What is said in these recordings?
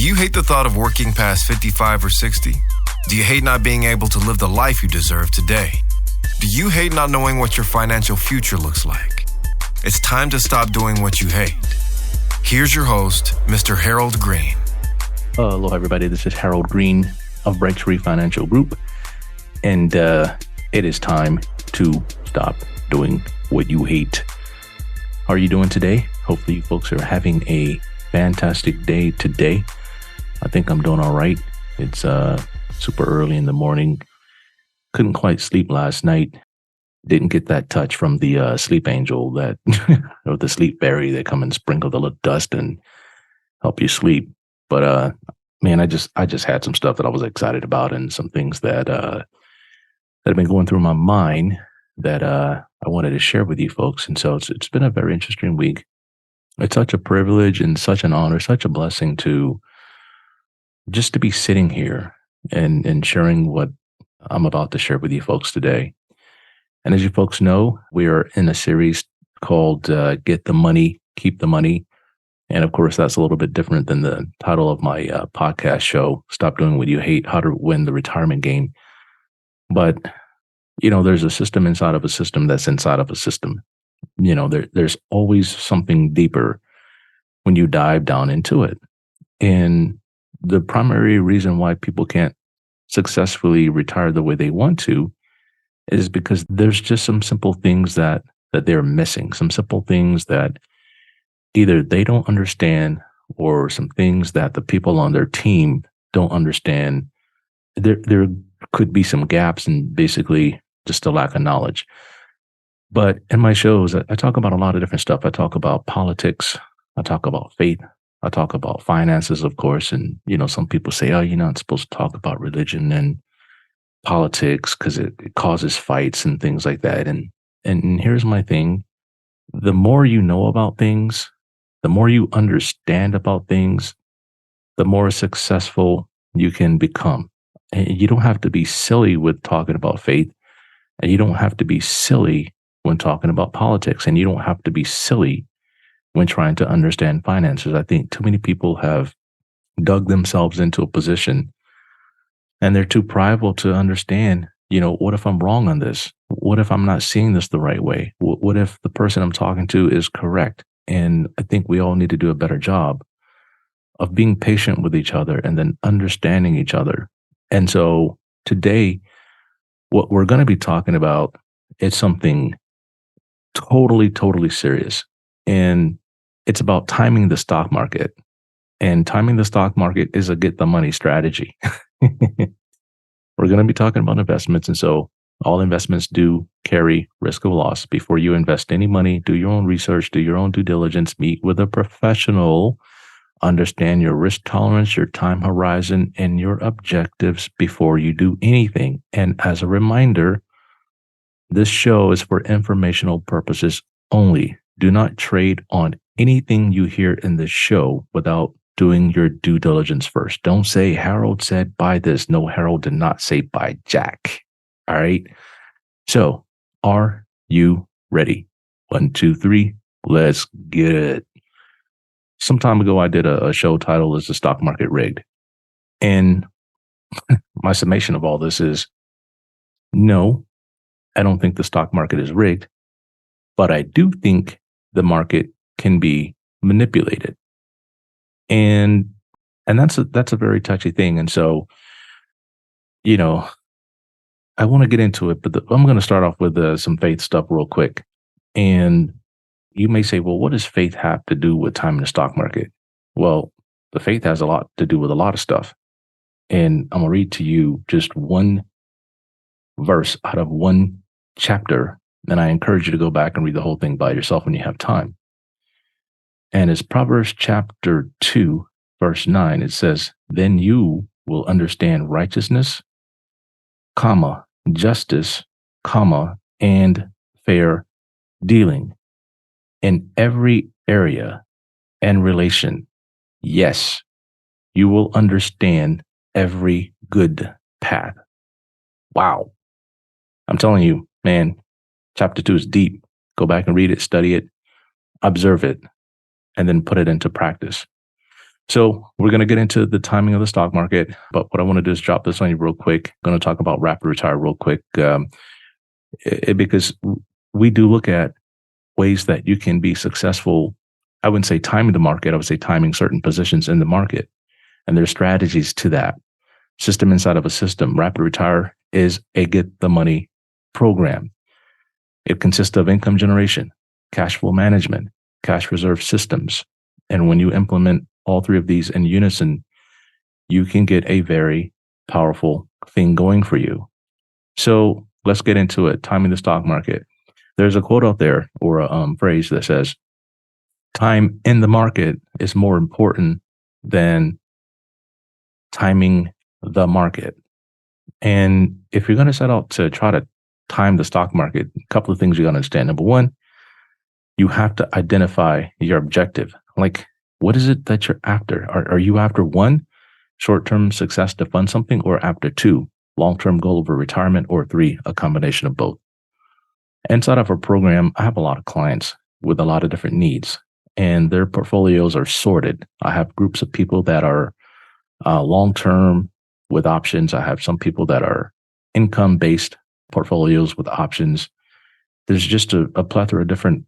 you hate the thought of working past 55 or 60? Do you hate not being able to live the life you deserve today? Do you hate not knowing what your financial future looks like? It's time to stop doing what you hate. Here's your host, Mr. Harold Green. Hello, everybody. This is Harold Green of Breakthrough Financial Group, and it is time to stop doing what you hate. How are you doing today? Hopefully, you folks are having a fantastic day today. I think I'm doing all right. It's super early in the morning. Couldn't quite sleep last night. Didn't get that touch from the sleep angel that, or the sleep fairy that come and sprinkle the little dust and help you sleep. But man, I just had some stuff that I was excited about and some things that that have been going through my mind that I wanted to share with you folks. And so it's been a very interesting week. It's such a privilege and such an honor, such a blessing to just to be sitting here and sharing what I'm about to share with you folks today. And as you folks know, we are in a series called Get the Money, Keep the Money. And of course, that's a little bit different than the title of my podcast show, Stop Doing What You Hate, How to Win the Retirement Game. But, you know, there's a system inside of a system that's inside of a system. You know, there's always something deeper when you dive down into it. And the primary reason why people can't successfully retire the way they want to is because there's just some simple things that they're missing, some simple things that either they don't understand or some things that the people on their team don't understand. There could be some gaps and basically just a lack of knowledge. But in my shows, I talk about a lot of different stuff. I talk about politics. I talk about faith. I talk about finances, of course. And, you know, some people say, oh, you're not supposed to talk about religion and politics because it causes fights and things like that. And here's my thing. The more you know about things, the more you understand about things, the more successful you can become. And you don't have to be silly with talking about faith, and you don't have to be silly when talking about politics, and you don't have to be silly when trying to understand finances. I think too many people have dug themselves into a position and they're too prideful to understand, you know, what if I'm wrong on this? What if I'm not seeing this the right way? What if the person I'm talking to is correct? And I think we all need to do a better job of being patient with each other and then understanding each other. And so today, what we're going to be talking about is something totally serious. And it's about timing the stock market. And timing the stock market is a get the money strategy. We're going to be talking about investments. And so all investments do carry risk of loss. Before you invest any money, do your own research, do your own due diligence, meet with a professional, understand your risk tolerance, your time horizon, and your objectives before you do anything. And as a reminder, this show is for informational purposes only. Do not trade on anything you hear in this show without doing your due diligence first. Don't say Harold said buy this. No, Harold did not say buy Jack. All right. So are you ready? 1, 2, 3. Let's get it. Some time ago, I did a show titled Is the Stock Market Rigged? And my summation of all this is no, I don't think the stock market is rigged, but I do think the market can be manipulated. And that's a very touchy thing. And so, you know, I want to get into it, but I'm going to start off with some faith stuff real quick. And you may say, well, what does faith have to do with timing the stock market? Well, the faith has a lot to do with a lot of stuff. And I'm going to read to you just one verse out of one chapter. And I encourage you to go back and read the whole thing by yourself when you have time. And it's Proverbs chapter 2, verse 9. It says, then you will understand righteousness, comma, justice, comma, and fair dealing in every area and relation. Yes, you will understand every good path. Wow. I'm telling you, man, chapter 2 is deep. Go back and read it, study it, observe it, and then put it into practice. So we're going to get into the timing of the stock market, but what I want to do is drop this on you real quick. I'm going to talk about rapid retire real quick, because we do look at ways that you can be successful. I wouldn't say timing the market. I would say timing certain positions in the market, and there's strategies to that. System inside of a system. Rapid retire is a get the money program. It consists of income generation, cash flow management, cash reserve systems. And when you implement all three of these in unison, you can get a very powerful thing going for you. So let's get into it. Timing the stock market. There's a quote out there or a phrase that says, time in the market is more important than timing the market. And if you're going to set out to try to time the stock market, a couple of things you got to understand. Number one, you have to identify your objective. Like, what is it that you're after? Are you after one, short-term success to fund something, or after two, long-term goal over retirement, or three, a combination of both? Inside of our program, I have a lot of clients with a lot of different needs, and their portfolios are sorted. I have groups of people that are long-term with options. I have some people that are income-based portfolios with options. There's just a plethora of different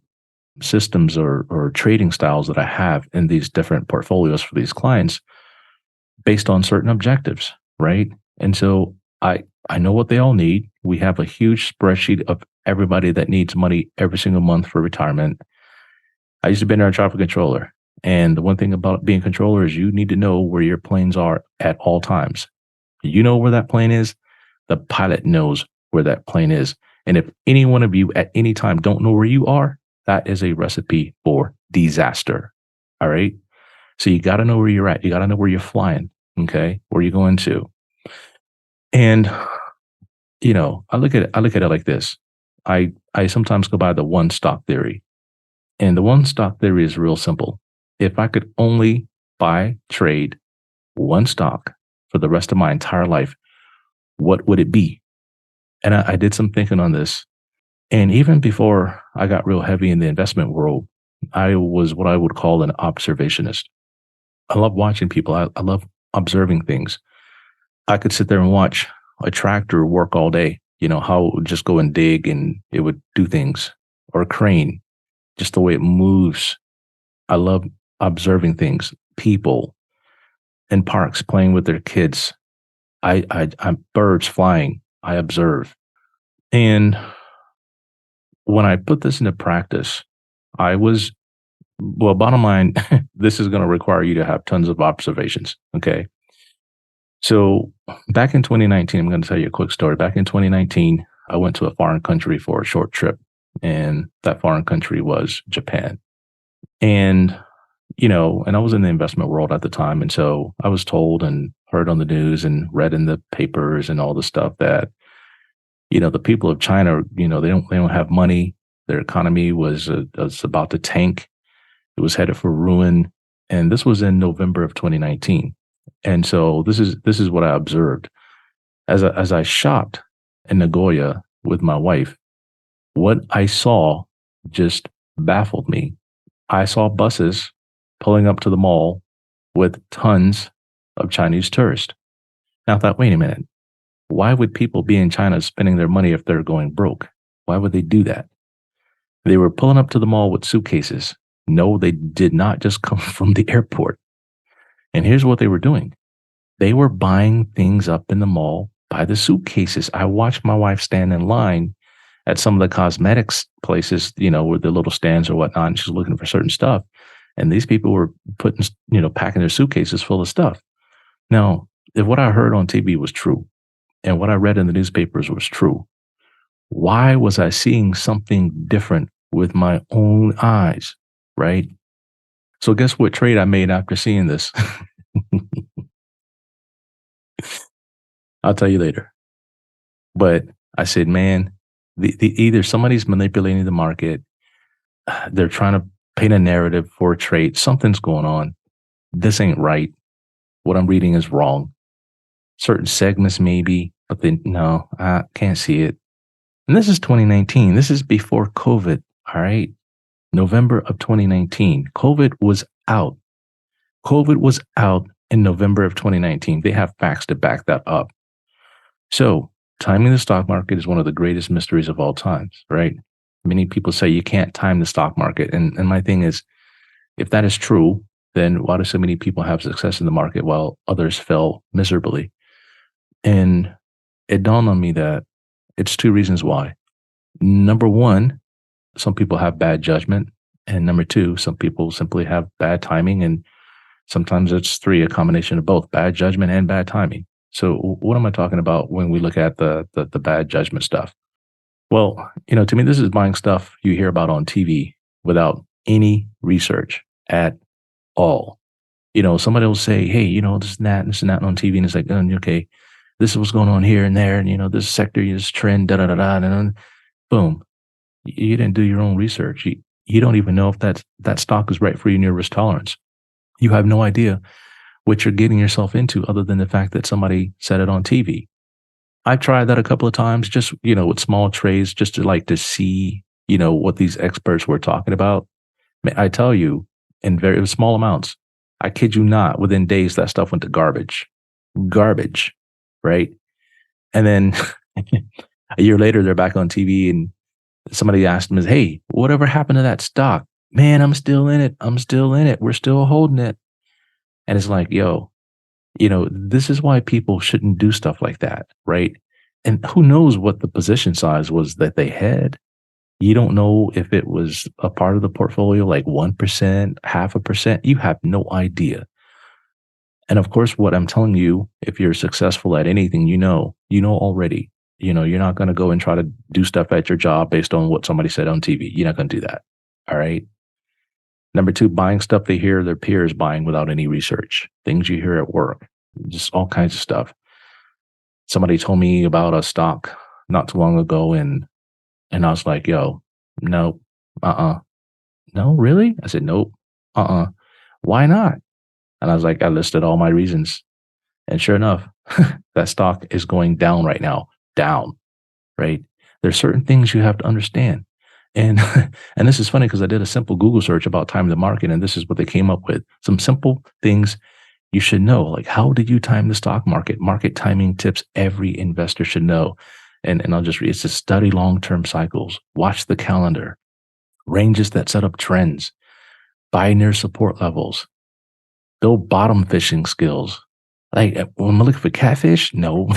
systems or trading styles that I have in these different portfolios for these clients based on certain objectives, right? And so I know what they all need. We have a huge spreadsheet of everybody that needs money every single month for retirement. I used to be an air traffic controller. And the one thing about being a controller is you need to know where your planes are at all times. You know where that plane is. The pilot knows where that plane is. And if any one of you at any time don't know where you are, that is a recipe for disaster. All right. So you got to know where you're at. You got to know where you're flying. Okay. Where you're going to. And, I look at it like this. I sometimes go by the one stock theory. And the one stock theory is real simple. If I could only buy, trade one stock for the rest of my entire life, what would it be? And I did some thinking on this. And even before I got real heavy in the investment world, I was what I would call an observationist. I love watching people. I love observing things. I could sit there and watch a tractor work all day, how it would just go and dig and it would do things, or a crane, just the way it moves. I love observing things, people in parks playing with their kids. I'm birds flying. I observe. And when I put this into practice, bottom line, this is going to require you to have tons of observations. Okay. So back in 2019, I'm going to tell you a quick story. Back in 2019, I went to a foreign country for a short trip, and that foreign country was Japan. And, and I was in the investment world at the time. And so I was told and heard on the news and read in the papers and all the stuff that, the people of China, they don't have money. Their economy was about to tank. It was headed for ruin. And this was in November of 2019. And so this is what I observed as I shopped in Nagoya with my wife. What I saw just baffled me. I saw buses pulling up to the mall with tons of Chinese tourists. Now I thought, wait a minute. Why would people be in China spending their money if they're going broke? Why would they do that? They were pulling up to the mall with suitcases. No, they did not just come from the airport. And here's what they were doing. They were buying things up in the mall by the suitcases. I watched my wife stand in line at some of the cosmetics places, with the little stands or whatnot. And she's looking for certain stuff. And these people were packing their suitcases full of stuff. Now, if what I heard on TV was true and what I read in the newspapers was true, why was I seeing something different with my own eyes, right? So guess what trade I made after seeing this? I'll tell you later. But I said, man, either somebody's manipulating the market, they're trying to paint a narrative for a trade, something's going on. This ain't right. What I'm reading is wrong. Certain segments maybe, but then no, I can't see it. And this is 2019. This is before COVID. All right. November of 2019. COVID was out. COVID was out in November of 2019. They have facts to back that up. So timing the stock market is one of the greatest mysteries of all times, right? Many people say you can't time the stock market. And my thing is, if that is true, then why do so many people have success in the market while others fail miserably? And it dawned on me that it's two reasons why. Number one, some people have bad judgment. And number two, some people simply have bad timing. And sometimes it's three, a combination of both bad judgment and bad timing. So what am I talking about when we look at the bad judgment stuff? Well, to me, this is buying stuff you hear about on TV without any research at all. Somebody will say, hey, this and that on TV. And it's like, okay, this is what's going on here and there. And, this sector is trend, da-da-da-da. And then boom, you didn't do your own research. You don't even know if that stock is right for you in your risk tolerance. You have no idea what you're getting yourself into other than the fact that somebody said it on TV. I've tried that a couple of times just, with small trades, just to see, what these experts were talking about. I tell you, in very small amounts, I kid you not, within days, that stuff went to garbage, right? And then a year later, they're back on TV and somebody asked them, hey, whatever happened to that stock? Man, I'm still in it. We're still holding it. And it's like, yo, this is why people shouldn't do stuff like that, right? And who knows what the position size was that they had. You don't know if it was a part of the portfolio, like 1%, 0.5%. You have no idea. And of course, what I'm telling you, if you're successful at anything, you know already, you're not going to go and try to do stuff at your job based on what somebody said on TV. You're not going to do that. All right. Number two, buying stuff they hear their peers buying without any research, things you hear at work, just all kinds of stuff. Somebody told me about a stock not too long ago, and I was like, yo, no, no, really? I said, nope, why not? And I was like, I listed all my reasons. And sure enough, that stock is going down right now, right? There's certain things you have to understand. And and this is funny because I did a simple Google search about timing the market, and this is what they came up with. Some simple things you should know, like how did you time the stock market? Market timing tips every investor should know. And I'll just read, it's to study long-term cycles, watch the calendar, ranges that set up trends, buy near support levels, build bottom fishing skills. Like when I'm looking for catfish, no.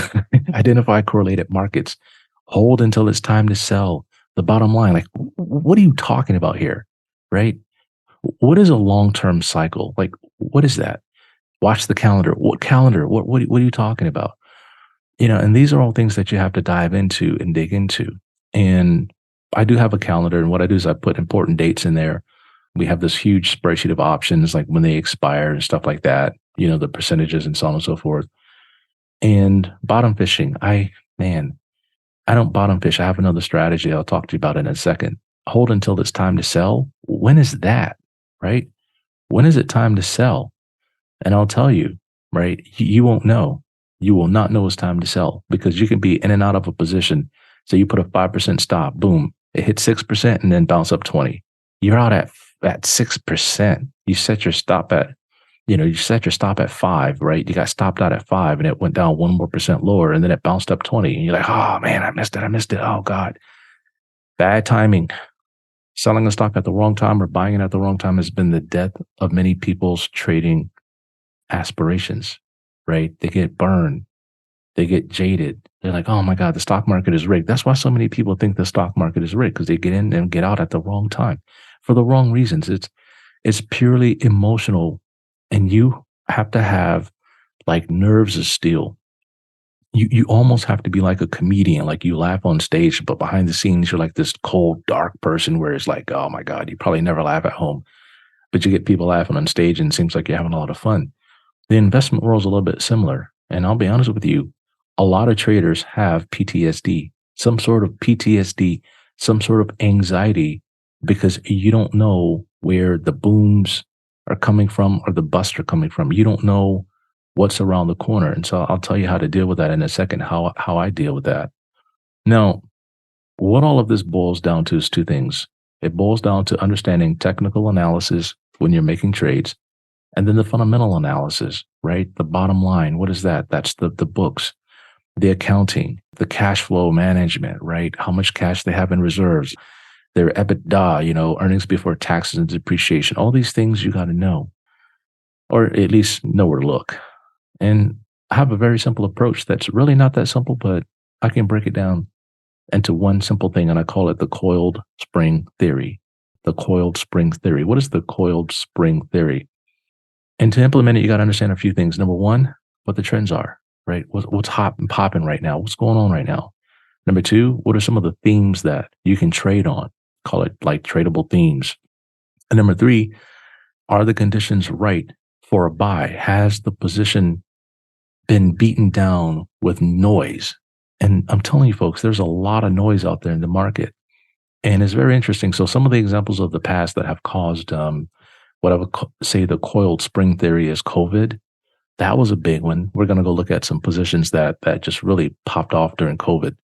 Identify correlated markets, hold until it's time to sell. The bottom line, like, what are you talking about here, right? What is a long-term cycle? Like, what is that? Watch the calendar. What calendar? What are you talking about? And these are all things that you have to dive into and dig into. And I do have a calendar, and what I do is I put important dates in there. We have this huge spreadsheet of options, like when they expire and stuff like that, the percentages and so on and so forth. And bottom fishing, I don't bottom fish. I have another strategy I'll talk to you about in a second. Hold until it's time to sell. When is that, right? When is it time to sell? And I'll tell you, right? You won't know. You will not know it's time to sell because you can be in and out of a position. So you put a 5% stop, boom, it hits 6% and then bounce up 20. You're out at 6%. You set your stop at, you set your stop at 5, right? You got stopped out at 5 and it went down 1 more percent lower and then it bounced up 20. And you're like, oh man, I missed it. Oh God. Bad timing. Selling a stock at the wrong time or buying it at the wrong time has been the death of many people's trading aspirations, right? They get burned. They get jaded. They're like, oh my God, the stock market is rigged. That's why so many people think the stock market is rigged, because they get in and get out at the wrong time for the wrong reasons. It's purely emotional, and you have to have like nerves of steel. You almost have to be like a comedian, like you laugh on stage, but behind the scenes, you're like this cold, dark person where it's like, oh my God, you probably never laugh at home, but you get people laughing on stage and it seems like you're having a lot of fun. The investment world is a little bit similar. And I'll be honest with you, a lot of traders have PTSD, some sort of PTSD, some sort of anxiety, because you don't know where the booms are coming from or the busts are coming from. You don't know what's around the corner. And so I'll tell you how to deal with that in a second, how I deal with that. Now, what all of this boils down to is two things. It boils down to understanding technical analysis when you're making trades And then the fundamental analysis, right? The bottom line, what is that? That's the books, the accounting, the cash flow management, right? How much cash they have in reserves, their EBITDA, earnings before taxes and depreciation, all these things you got to know, or at least know where to look. And I have a very simple approach that's really not that simple, but I can break it down into one simple thing, and I call it the coiled spring theory. The coiled spring theory. What is the coiled spring theory? And to implement it, you got to understand a few things. Number one, what the trends are, right? What's hot and popping right now? What's going on right now? Number two, what are some of the themes that you can trade on? Call it like tradable themes. And number three, are the conditions right for a buy? Has the position been beaten down with noise? And I'm telling you, folks, there's a lot of noise out there in the market. And it's very interesting. So some of the examples of the past that have caused what I would say the coiled spring theory is COVID. That was a big one. We're going to go look at some positions that just really popped off during COVID.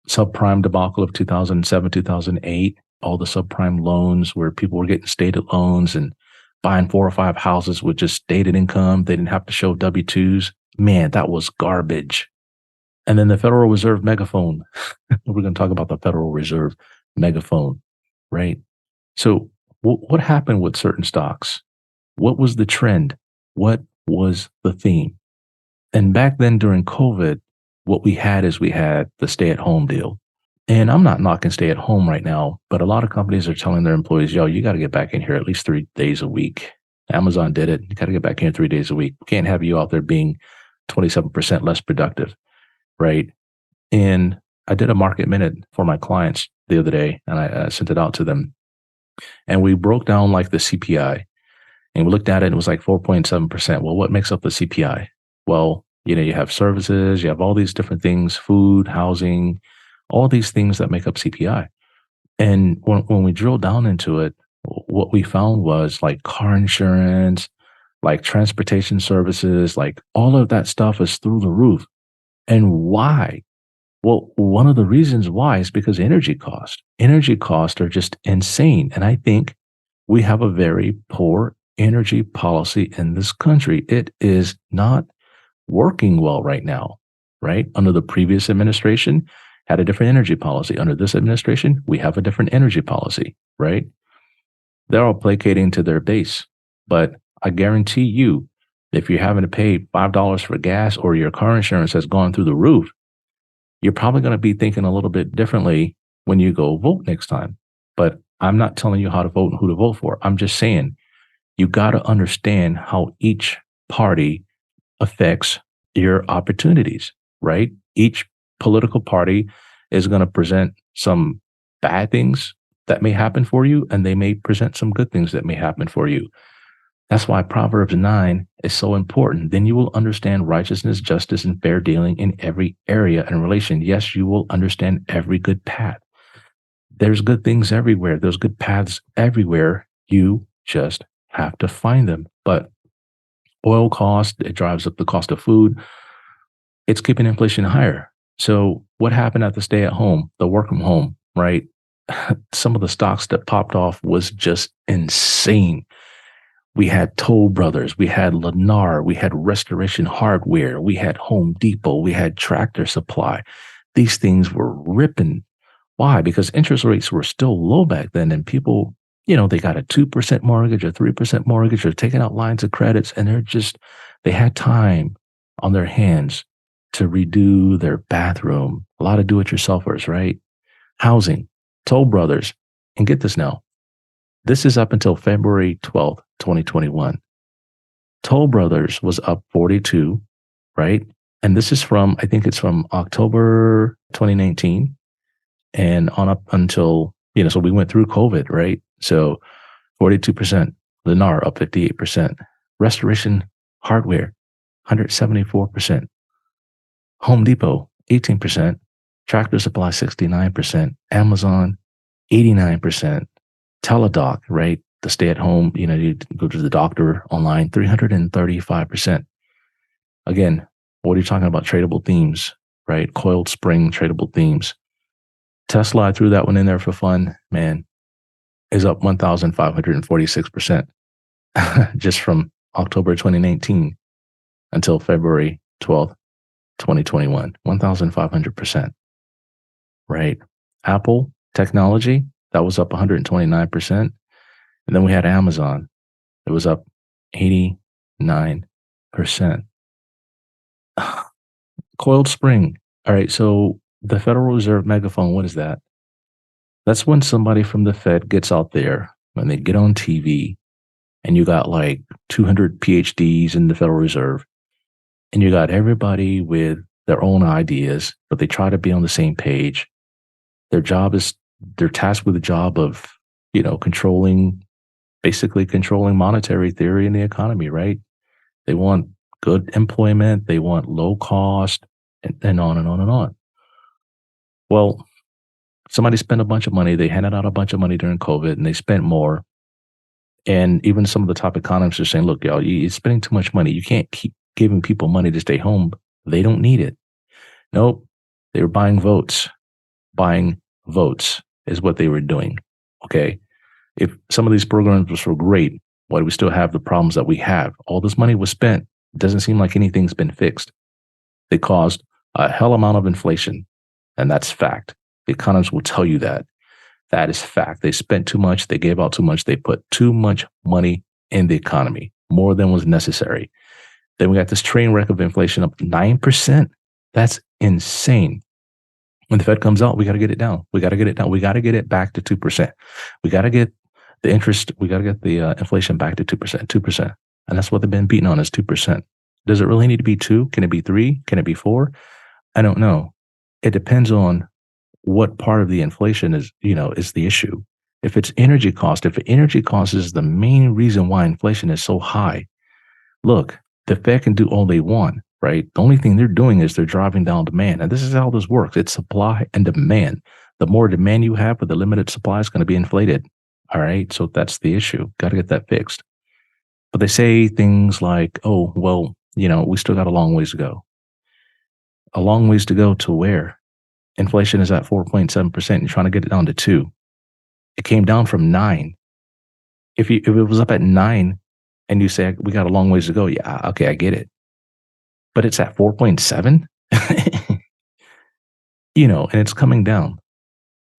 Subprime debacle of 2007, 2008, all the subprime loans where people were getting stated loans and buying 4 or 5 houses with just stated income. They didn't have to show W-2s. Man, that was garbage. And then the Federal Reserve megaphone. We're going to talk about the Federal Reserve megaphone, right? So what happened with certain stocks? What was the trend? What was the theme? And back then during COVID, what we had is we had the stay-at-home deal. And I'm not knocking stay-at-home right now, but a lot of companies are telling their employees, yo, you got to get back in here at least 3 days a week. Amazon did it. You got to get back in here 3 days a week. We can't have you out there being 27% less productive, right? And I did a market minute for my clients the other day, and I sent it out to them. And we broke down like the CPI, and we looked at it, and it was like 4.7%. Well, what makes up the CPI? Well, you have services, you have all these different things, food, housing, all these things that make up CPI. And when we drill down into it, what we found was like car insurance, like transportation services, like all of that stuff is through the roof. And why? Well, one of the reasons why is because energy costs. Energy costs are just insane. And I think we have a very poor energy policy in this country. It is not working well right now, right? Under the previous administration, had a different energy policy. Under this administration, we have a different energy policy, right? They're all placating to their base. But I guarantee you, if you're having to pay $5 for gas or your car insurance has gone through the roof, you're probably going to be thinking a little bit differently when you go vote next time. But I'm not telling you how to vote and who to vote for. I'm just saying you got to understand how each party affects your opportunities, right? Each political party is going to present some bad things that may happen for you, and they may present some good things that may happen for you. That's why Proverbs 9 is so important. Then you will understand righteousness, justice, and fair dealing in every area and relation. Yes, you will understand every good path. There's good things everywhere. There's good paths everywhere. You just have to find them. But oil cost, it drives up the cost of food. It's keeping inflation higher. So what happened at the stay at home, the work from home, right? Some of the stocks that popped off was just insane. We had Toll Brothers, we had Lennar, we had Restoration Hardware, we had Home Depot, we had Tractor Supply. These things were ripping. Why? Because interest rates were still low back then, and people, they got a 2% mortgage or 3% mortgage or taking out lines of credits, and they had time on their hands to redo their bathroom. A lot of do-it-yourselfers, right? Housing, Toll Brothers, and get this now. This is up until February 12th, 2021. Toll Brothers was up 42, right? And this is I think it's from October 2019 and on up until, so we went through COVID, right? So 42%, Lennar up 58%, Restoration Hardware, 174%, Home Depot, 18%, Tractor Supply, 69%, Amazon, 89%, Teladoc, right? The stay-at-home, you go to the doctor online, 335%. Again, what are you talking about? Tradable themes, right? Coiled spring tradable themes. Tesla, I threw that one in there for fun, man, is up 1,546% just from October 2019 until February 12th, 2021, 1,500%, right? Apple technology, that was up 129%. And then we had Amazon, it was up 89%. Coiled Spring. All right, so the Federal Reserve megaphone, what is that? That's when somebody from the Fed gets out there, when they get on TV, and you got like 200 PhDs in the Federal Reserve, and you got everybody with their own ideas, but they try to be on the same page. They're tasked with the job of, basically controlling monetary theory in the economy, right? They want good employment, they want low cost, and on and on and on. Well, somebody spent a bunch of money. They handed out a bunch of money during COVID, and they spent more. And even some of the top economists are saying, look, y'all, you're spending too much money. You can't keep giving people money to stay home. They don't need it. Nope. They were buying votes. Buying votes is what they were doing. Okay. If some of these programs were great, why do we still have the problems that we have? All this money was spent. It doesn't seem like anything's been fixed. They caused a hell amount of inflation. And that's fact. The economists will tell you that. That is fact. They spent too much. They gave out too much. They put too much money in the economy, more than was necessary. Then we got this train wreck of inflation up 9%. That's insane. When the Fed comes out, we got to get it down. We got to get it down. We got to get it back to 2%. We got to get the interest. We got to get the inflation back to 2%, 2%. And that's what they've been beating on is 2%. Does it really need to be 2? Can it be 3? Can it be 4? I don't know. It depends on what part of the inflation is the issue. If it's energy cost, if energy cost is the main reason why inflation is so high, look, the Fed can do all they want, right? The only thing they're doing is they're driving down demand. And this is how this works. It's supply and demand. The more demand you have with the limited supply is going to be inflated. All right. So that's the issue. Got to get that fixed. But they say things like, oh, well, we still got a long ways to go. A long ways to go to where? Inflation is at 4.7%. You're trying to get it down to 2. It came down from 9. If it was up at 9 and you say, we got a long ways to go. Yeah, okay, I get it. But it's at 4.7, and it's coming down.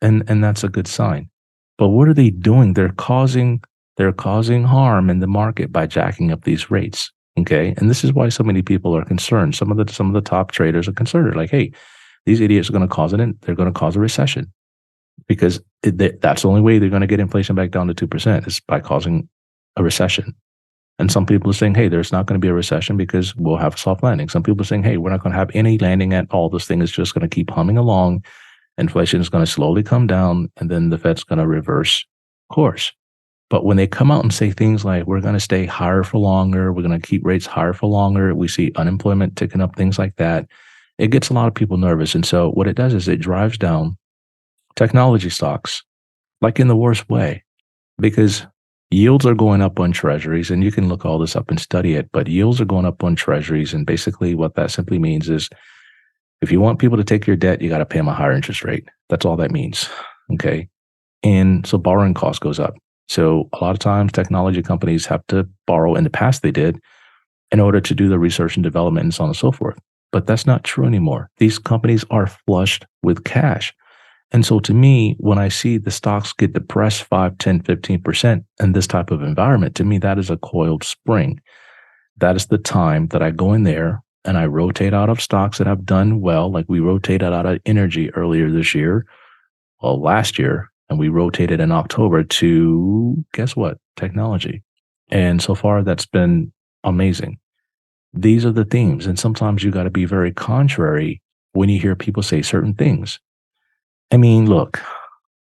And that's a good sign. But what are they doing? They're causing harm in the market by jacking up these rates. Okay. And this is why so many people are concerned. Some of the top traders are concerned. They're like, hey, these idiots are going to cause they're going to cause a recession because that's the only way they're going to get inflation back down to 2% is by causing a recession. And some people are saying, hey, there's not going to be a recession because we'll have a soft landing. Some people are saying, hey, we're not going to have any landing at all. This thing is just going to keep humming along. Inflation is going to slowly come down and then the Fed's going to reverse course. But when they come out and say things like, we're going to stay higher for longer, we're going to keep rates higher for longer, we see unemployment ticking up, things like that, it gets a lot of people nervous. And so what it does is it drives down technology stocks, like in the worst way, because yields are going up on treasuries, and you can look all this up and study it, but yields are going up on treasuries. And basically what that simply means is if you want people to take your debt, you got to pay them a higher interest rate. That's all that means. Okay. And so borrowing cost goes up. So a lot of times technology companies have to borrow, in the past they did, in order to do the research and development and so on and so forth. But that's not true anymore. These companies are flushed with cash. And so to me, when I see the stocks get depressed 5, 10, 15% in this type of environment, to me, that is a coiled spring. That is the time that I go in there and I rotate out of stocks that have done well, like we rotated out of energy earlier this year, well, last year, and we rotated in October to, guess what, technology. And so far, that's been amazing. These are the themes. And sometimes you got to be very contrary when you hear people say certain things. I mean, look,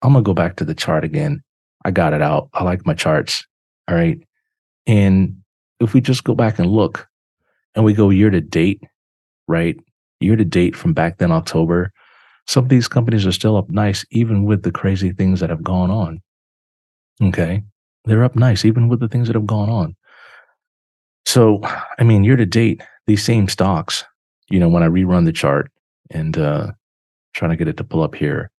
I'm going to go back to the chart again. I got it out. I like my charts. All right. And if we just go back and look and we go year to date, right? Year to date from back then, October, some of these companies are still up nice, even with the crazy things that have gone on. Okay. They're up nice, even with the things that have gone on. So, I mean, year to date, these same stocks, when I rerun the chart and trying to get it to pull up here,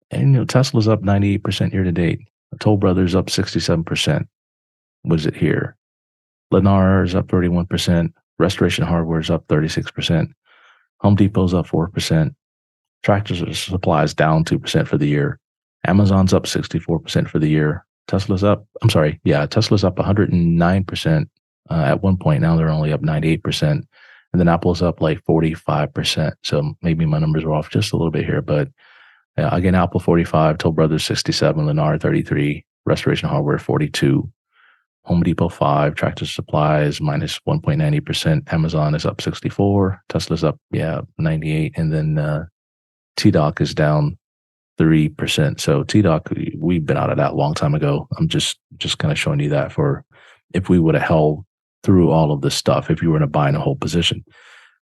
and Tesla's up 98% year to date. Toll Brothers up 67%. What is it here? Lennar is up 31%. Restoration Hardware is up 36%. Home Depot's up 4%. Tractor Supply is down 2% for the year. Amazon's up 64% for the year. Tesla's up 109%. At one point, now they're only up 98%. And then Apple's up like 45%. So maybe my numbers are off just a little bit here. But again, Apple 45, Toll Brothers 67, Lennar 33, Restoration Hardware 42, Home Depot 5, Tractor Supply is minus 1.90%. Amazon is up 64. Tesla's up 98. And then TDOC is down 3%. So TDOC, we've been out of that a long time ago. I'm just kind of showing you that for if we would have held through all of this stuff, if you were to buy in a whole position.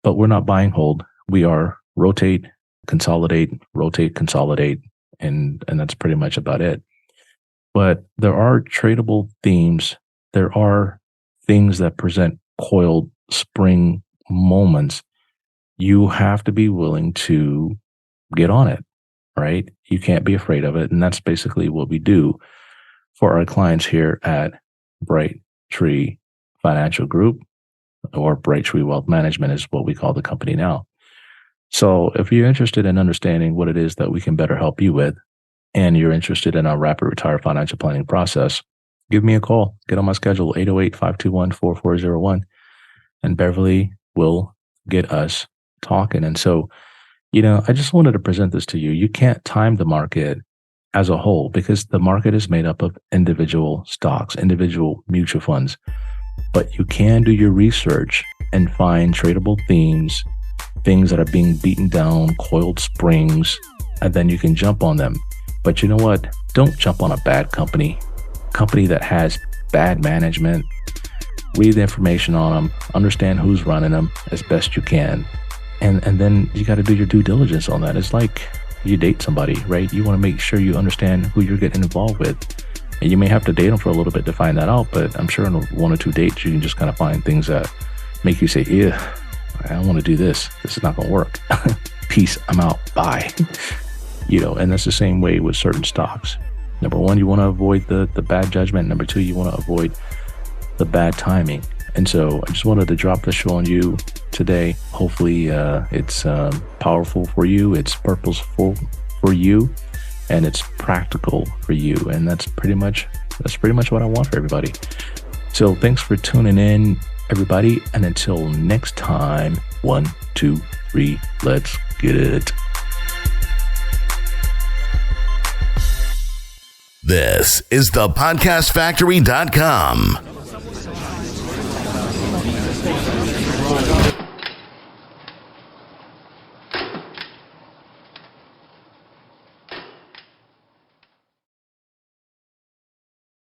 But we're not buying hold. We are rotate, consolidate, and that's pretty much about it. But there are tradable themes. There are things that present coiled spring moments. You have to be willing to get on it, right? You can't be afraid of it. And that's basically what we do for our clients here at Bright Tree Financial Group, or Bright Tree Wealth Management is what we call the company now. So if you're interested in understanding what it is that we can better help you with, and you're interested in our rapid retire financial planning process, give me a call. Get on my schedule, 808-521-4401, and Beverly will get us talking. And so, I just wanted to present this to you. You can't time the market as a whole because the market is made up of individual stocks, individual mutual funds. But you can do your research and find tradable themes, things that are being beaten down, coiled springs, and then you can jump on them. But you know what? Don't jump on a bad company that has bad management. Read the information on them, understand who's running them as best you can. And then you got to do your due diligence on that. It's like you date somebody, right? You want to make sure you understand who you're getting involved with. And you may have to date them for a little bit to find that out, but I'm sure in one or two dates, you can just kind of find things that make you say, yeah, I don't want to do this. This is not going to work. Peace, I'm out. Bye. And that's the same way with certain stocks. Number one, you want to avoid the bad judgment. Number two, you want to avoid the bad timing. And so I just wanted to drop the show on you today. Hopefully it's powerful for you. It's purposeful for you. And it's practical for you. And that's pretty much what I want for everybody. So thanks for tuning in, everybody. And until next time, 1, 2, 3, let's get it. This is thepodcastfactory.com.